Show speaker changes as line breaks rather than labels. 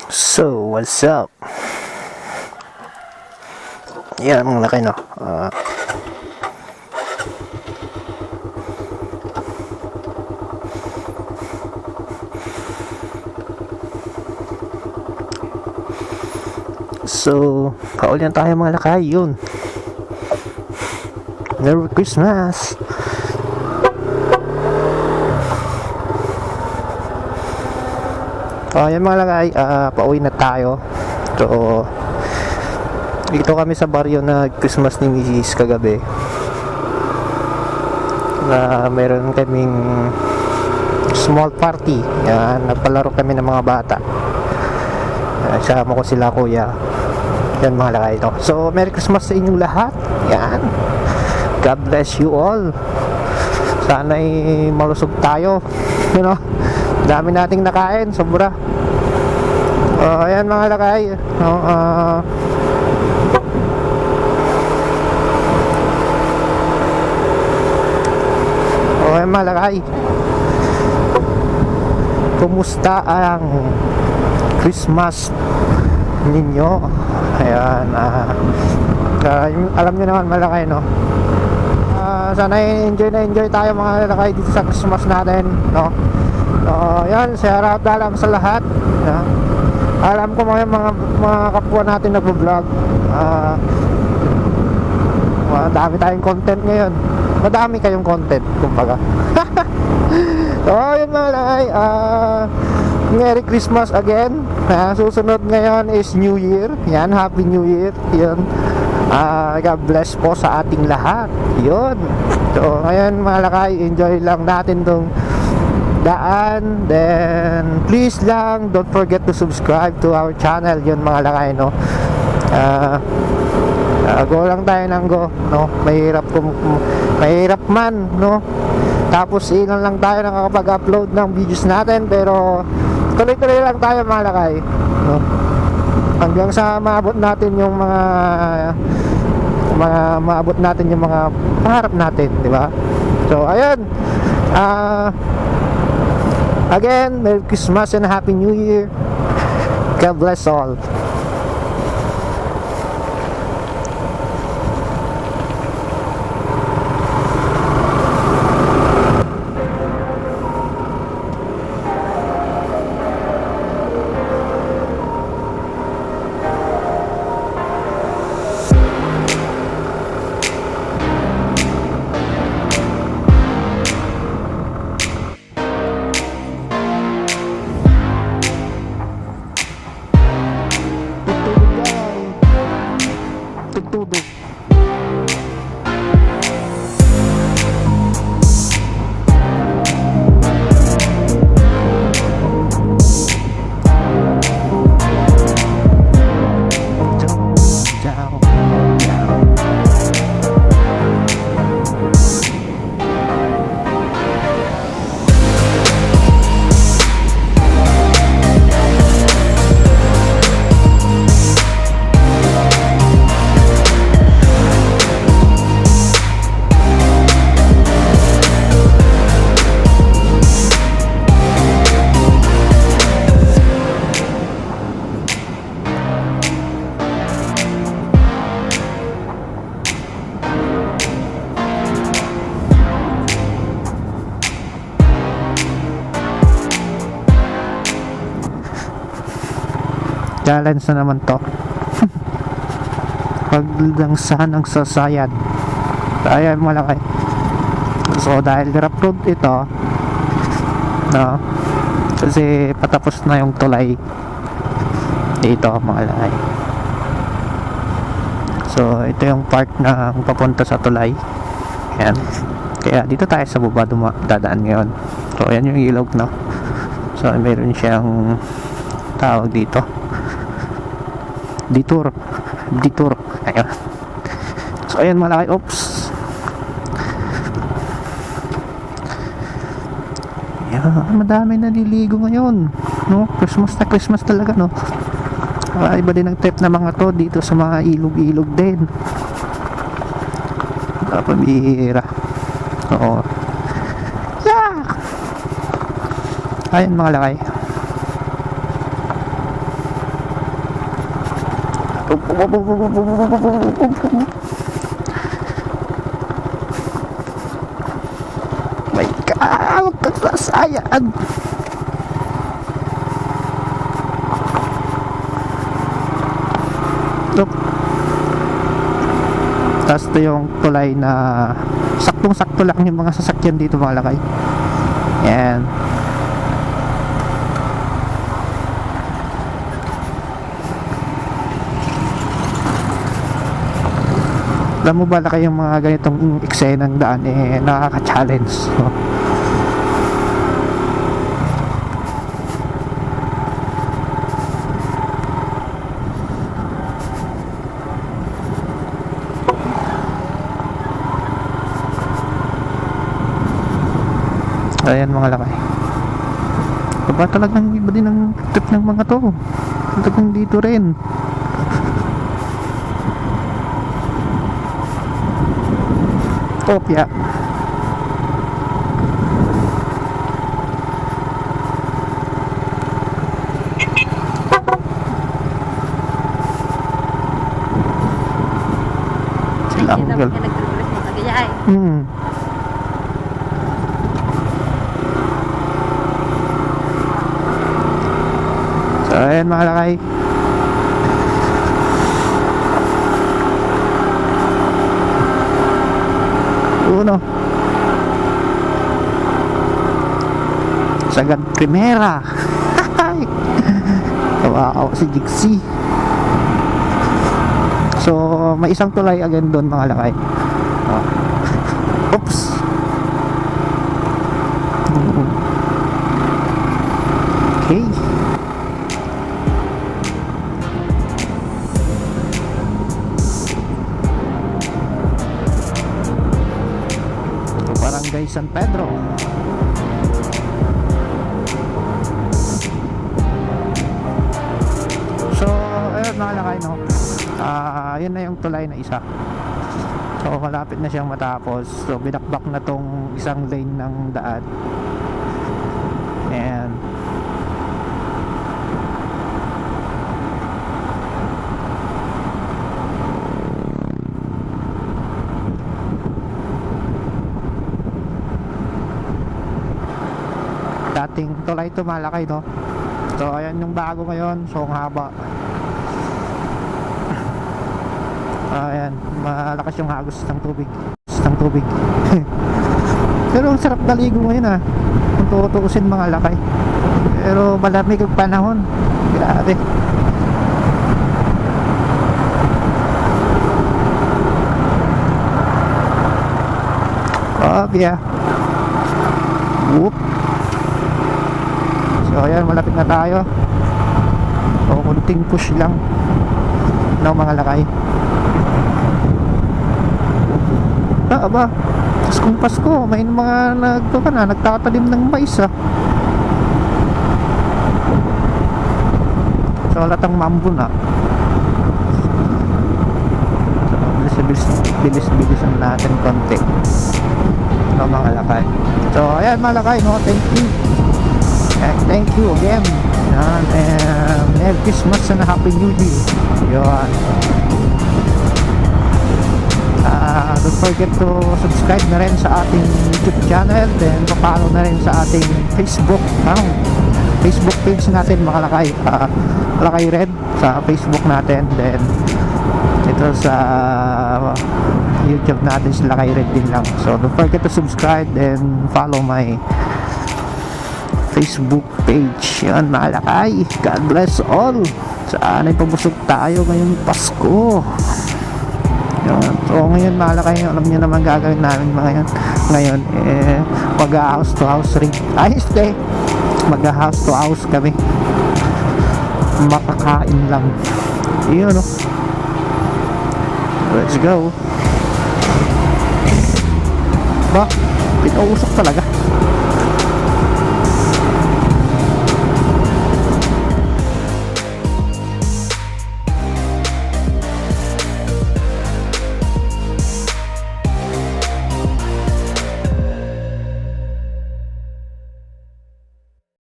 So, what's up? Yan, mga laki, no? So, paulian tayo mga lakay, yun. Merry Christmas! Yan mga lakay, pauwi na tayo. So, dito kami sa baryo na Christmas ni Mrs. kagabi. Na meron kaming small party. Yan, nagpalaro kami ng mga bata. Sama ko sila kuya. Yan mga lakay ito. So, Merry Christmas sa inyong lahat. Yan. God bless you all. Sana'y malusog tayo. You know? Dami nating nakain, sobra. Ayan mga lakay. Ayan mga lakay. Kumusta ang Christmas ninyo? Ayan. Alam nyo naman mga lakay, no? Sana enjoy tayo mga lakay dito sa Christmas natin, no? Yan, shout out na lang sa lahat. Alam ko mga kapwa natin nagvo-vlog. Madami tayong content ngayon. Madami kayong content, kumbaga. So, yun mga lakay. Merry Christmas again. Susunod ngayon is New Year. Yan, Happy New Year. Yan. God bless po sa ating lahat. Yun. So, ngayon mga lakay, enjoy lang natin tong daan. Then please lang, don't forget to subscribe to our channel. Yun mga lakay, no? Go lang tayo ng go, no? Mahirap man, no? Tapos ilan lang tayo nakakapag-upload ng videos natin, pero tuloy-tuloy lang tayo mga lakay, no? Hanggang sa maabot natin yung mga pangarap natin, di ba? So ayun. Again, Merry Christmas and Happy New Year. God bless all. Tutubig. Challenge na naman to. Paglangsahan ang sasayad. Ayan malaki. So dahil rough road ito, no? Kasi patapos na yung tulay dito mga lakay. So ito yung part na papunta sa tulay. Ayan. Kaya dito tayo sa baba dadaan ngayon. So ayan yung ilog, no? So mayroon siyang tawag dito, detour. Ayun. So ayan malaki. Oops. Ayan, madami naliligo ngayon, no? Christmas talaga, no? Iba din ang trip na mga to dito sa mga ilog din. Pabihira. Oo. Yeah! Ayan mga lakay. My God, kasasayaan. Look. Tapos ito yung tulay na saktong-sakto lang yung mga sasakyan dito mga lakay. Yan. Alam mo ba lakay yung mga ganitong eksenang daan nakaka-challenge. So, ayan mga lakay. Diba talagang iba din ang trip ng mga to. Talagang dito rin. Topya. Sila ang gal. So ayan mga lakay. Uno. Sagad Primera. Kawawa si Jixie. So may isang tulay again doon mga lakay. Oops. Okay. Barangay San Pedro. So ayun mga lakay, no, yun na yung tulay na isa. So malapit na siyang matapos. So binakbak na tong isang lane ng daan. And dating tulay ito malakay, no. So ayan yung bago ngayon. So ang haba. Ayan, malakas yung hagos ng tubig. Pero ang sarap naligo ngayon kung tutuusin mga lakay. Pero malamig ang panahon. Grabe. Yeah. Whoop. So ayan, malapit na tayo. So kunting push lang ng mga lakay. Aba, Paskong Pasko, may mga nagtatanim ng mais So halatang mambo na. So bilis-bilisan natin konti ng mga lakay. So ayan mga lakay, no, thank you again. And Merry Christmas and Happy New Year. Yun. Don't forget to subscribe na rin sa ating YouTube channel, then papalo na rin sa ating Facebook page natin mga lakay. Lakay Red sa Facebook natin, then ito sa YouTube natin sa Lakay Red din lang. So don't forget to subscribe and follow my Facebook page. Yan mga lakay, God bless all. Saan ay pabusog tayo ngayong Pasko. Yan. So ngayon mga lakay, alam nyo naman gagawin namin ngayon mag-house to house ring. Ayos kay mag-house to house kami, makakain lang yun, no? Let's go. Ba, pinausok talaga.